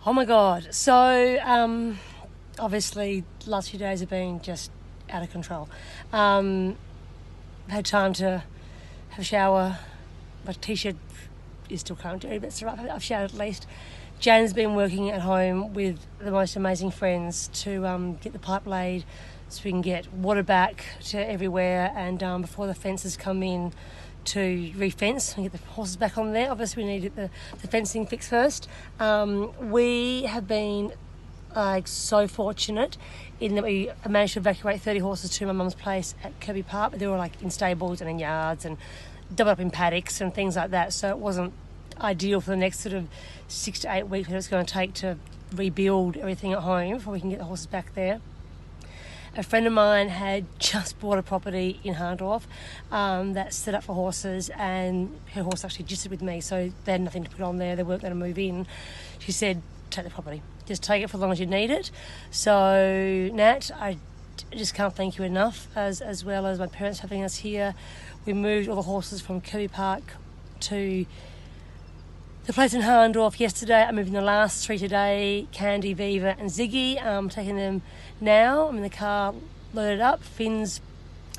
Oh my God. So, obviously, the last few days have been just out of control. I've had time to have a shower. My t-shirt is still current, but it's all right. I've showered at least. Jane's been working at home with the most amazing friends to get the pipe laid so we can get water back to everywhere, and before the fences come in, to re-fence and get the horses back on there. Obviously we need the fencing fixed first. We have been so fortunate in that we managed to evacuate 30 horses to my mum's place at Kirby Park, but they were in stables and in yards and doubled up in paddocks and things like that, so it wasn't ideal for the next sort of 6 to 8 weeks that it's going to take to rebuild everything at home before we can get the horses back there. A friend of mine had just bought a property in Hahndorf that's set up for horses, and her horse actually registered with me, so they had nothing to put on there. They weren't going to move in. She said, take the property. Just take it for as long as you need it. So, Nat, I just can't thank you enough, as well as my parents having us here. We moved all the horses from Kirby Park to the place in Hahndorf yesterday. I'm moving the last 3 today, Candy, Viva and Ziggy. I'm taking them now. I'm in the car, loaded up. Finn's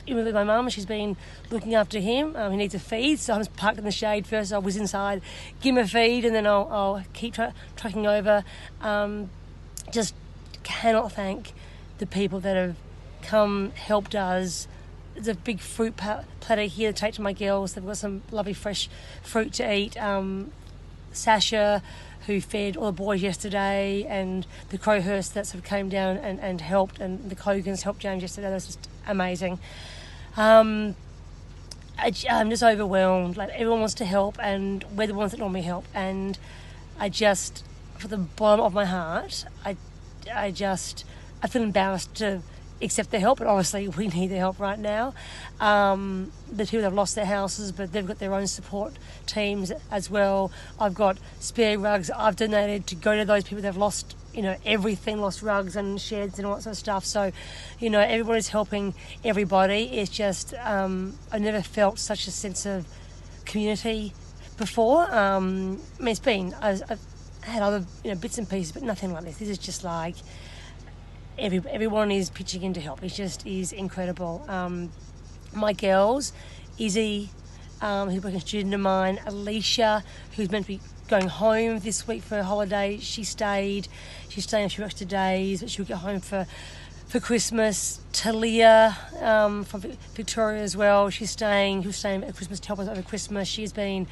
in with my mum. She's been looking after him. He needs a feed, so I'm parked in the shade first. I was inside, give him a feed, and then I'll keep trucking over. Just cannot thank the people that have come, helped us. There's a big fruit platter here to take to my girls. They've got some lovely fresh fruit to eat. Sasha, who fed all the boys yesterday, and the Crowhurst that sort of came down and helped, and the Cogans helped James yesterday. That was just amazing. I'm just overwhelmed. Everyone wants to help, and we're the ones that normally help, and I just, for the bottom of my heart, I feel embarrassed to accept their help, but obviously we need their help right now. The people that have lost their houses, but they've got their own support teams as well. I've got spare rugs I've donated to go to those people that have lost, everything, lost rugs and sheds and all that sort of stuff. So, everybody's helping everybody. It's just, I never felt such a sense of community before. It's been, I've had other, bits and pieces, but nothing like this. This is just everyone is pitching in to help. It just is incredible. My girls, Izzy, who's a student of mine, Alicia, who's meant to be going home this week for a holiday, she stayed. She's staying a few extra days, but she'll get home for Christmas. Talia from Victoria as well, she was staying at Christmas to help us over Christmas. She's been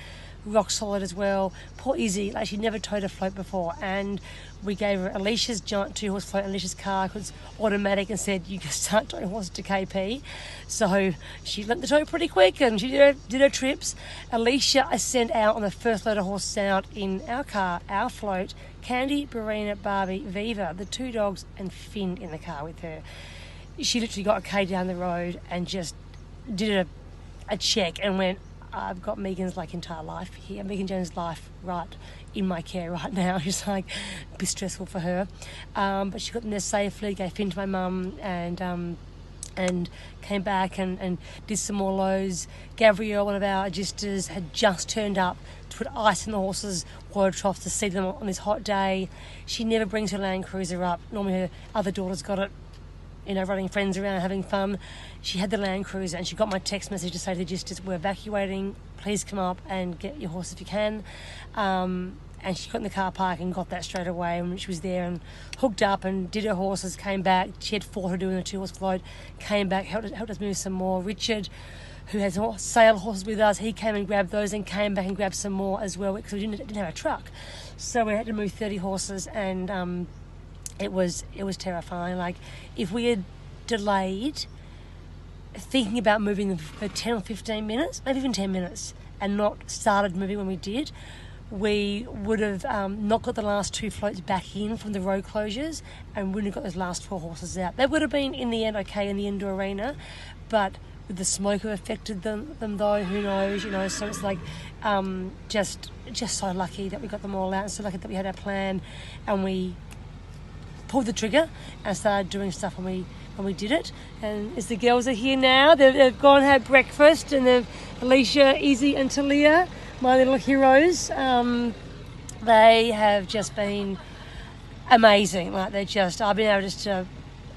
rock solid as well. Poor Izzy, she never towed a float before, and we gave her Alicia's giant 2-horse float, Alicia's car, because it's automatic, and said you can start towing horses to KP. So she learnt the tow pretty quick, and she did her trips. Alicia, I sent out on the first load of horses out in our car, our float, Candy, Barina, Barbie, Viva, the 2 dogs, and Finn in the car with her. She literally got a K down the road and just did a check and went, I've got Megan's entire life here, Megan Jones' life right in my care right now. It's a bit stressful for her, but she got them there safely, gave Finn to my mum, and came back and did some more loads. Gabrielle, one of our agisters, had just turned up to put ice in the horses' water troughs to see them on this hot day. She never brings her Land Cruiser up. Normally her other daughter's got it, running friends around, having fun. She had the Land Cruiser, and she got my text message to say to the agisters, we're evacuating, please come up and get your horse if you can. And she got in the car park and got that straight away, and she was there and hooked up and did her horses, came back. She had 4 to do in the 2-horse float, came back, helped us move some more. Richard, who has sale horses with us, he came and grabbed those and came back and grabbed some more as well, because we didn't have a truck. So we had to move 30 horses, and it was terrifying. If we had delayed thinking about moving them for 10 or 15 minutes, maybe even 10 minutes, and not started moving when we did, we would have not got the last 2 floats back in from the road closures, and wouldn't have got those last 4 horses out. They would have been in the end okay in the indoor arena, but with the smoke have affected them though, who knows, so it's just so lucky that we got them all out, and so lucky that we had our plan and we pulled the trigger and started doing stuff when we did it. And as the girls are here now, they've gone and had breakfast, and they've Alicia, Izzy and Talia, my little heroes. They have just been amazing. Like they're just, I've been able just to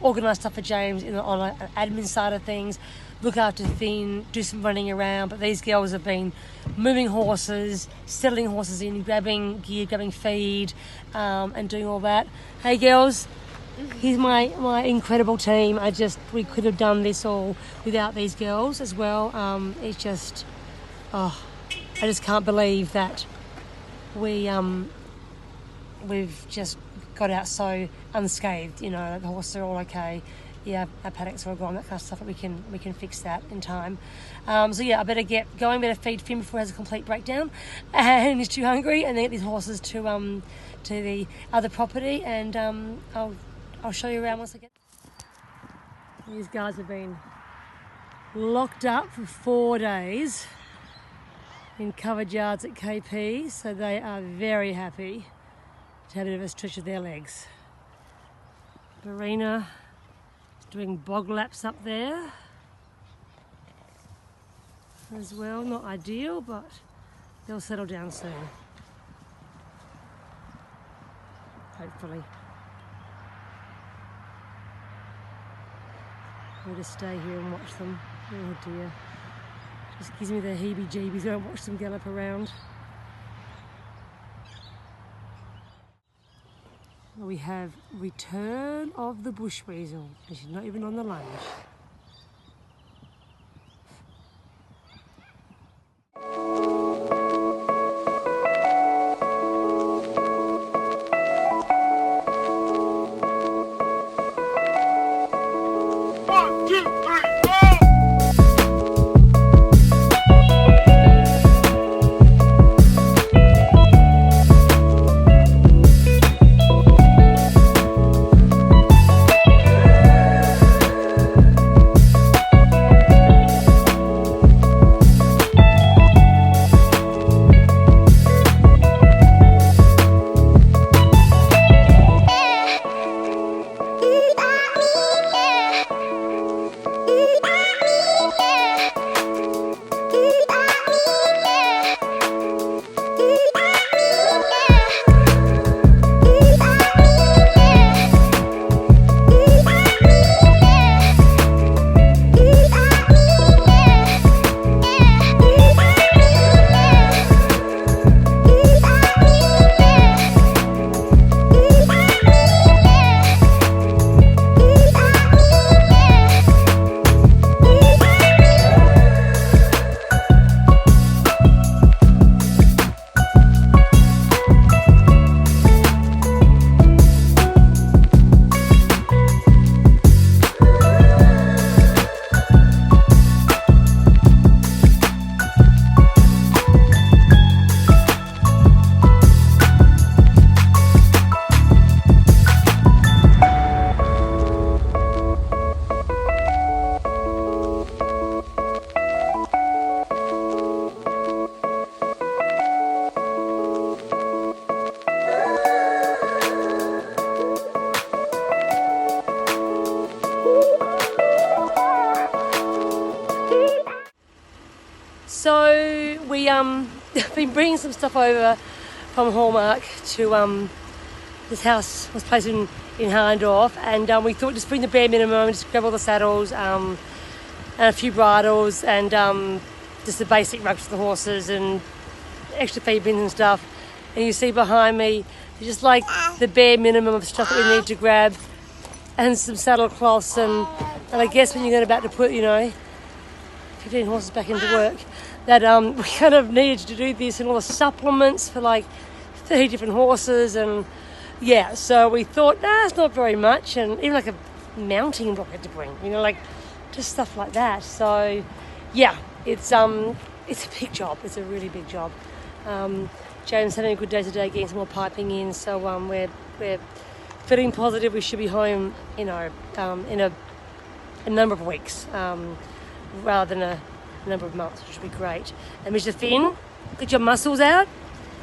organise stuff for James on an admin side of things, look after Finn, do some running around. But these girls have been moving horses, settling horses in, grabbing gear, grabbing feed, and doing all that. Hey girls, here's my incredible team. We could have done this all without these girls as well. It's just, I just can't believe that we've just got out so unscathed. You know, the horses are all okay. Yeah, our paddocks are all gone, that kind of stuff. But we can fix that in time. So yeah, I better get going. Better feed Finn before he has a complete breakdown, and he's too hungry. And then get these horses to the other property, and I'll show you around once I get. These guys have been locked up for 4 days in covered yards at KP, so they are very happy to have a bit of a stretch of their legs. Verena is doing bog laps up there as well. Not ideal, but they'll settle down soon, hopefully. I'll just stay here and watch them. Oh dear. Just gives me the heebie-jeebies when I watch them gallop around. We have return of the bush weasel, and she's not even on the lunge. So we been bringing some stuff over from Hallmark to this house was placed in Harndorf, and we thought just bring the bare minimum, just grab all the saddles and a few bridles and just the basic rugs for the horses and extra feed bins and stuff. And you see behind me just like the bare minimum of stuff that we need to grab, and some saddle cloths and I guess when you're about to put 15 horses back into work, that we kind of needed to do this, and all the supplements for like 30 different horses, and yeah, so we thought, it's not very much, and even like a mounting block had to bring, like just stuff like that. So yeah, it's a big job. It's a really big job. James having a good day today, getting some more piping in, so we're feeling positive we should be home, in a number of weeks, rather than a number of months, which would be great. And Mr. Finn, got your muscles out?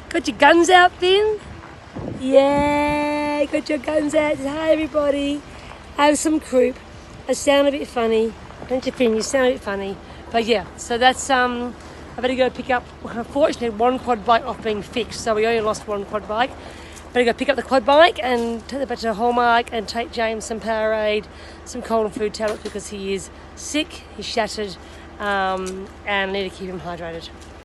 Got your guns out, Finn? Yeah, got your guns out. Hi, everybody. Have some croup. I sound a bit funny. Don't you, Finn? You sound a bit funny. But yeah, so that's, I better go pick up, unfortunately, one quad bike off being fixed, so we only lost one quad bike. better go pick up the quad bike and take it back to Hallmark and take James some Powerade, some cold and food tablets because he is sick, he's shattered, and I need to keep him hydrated.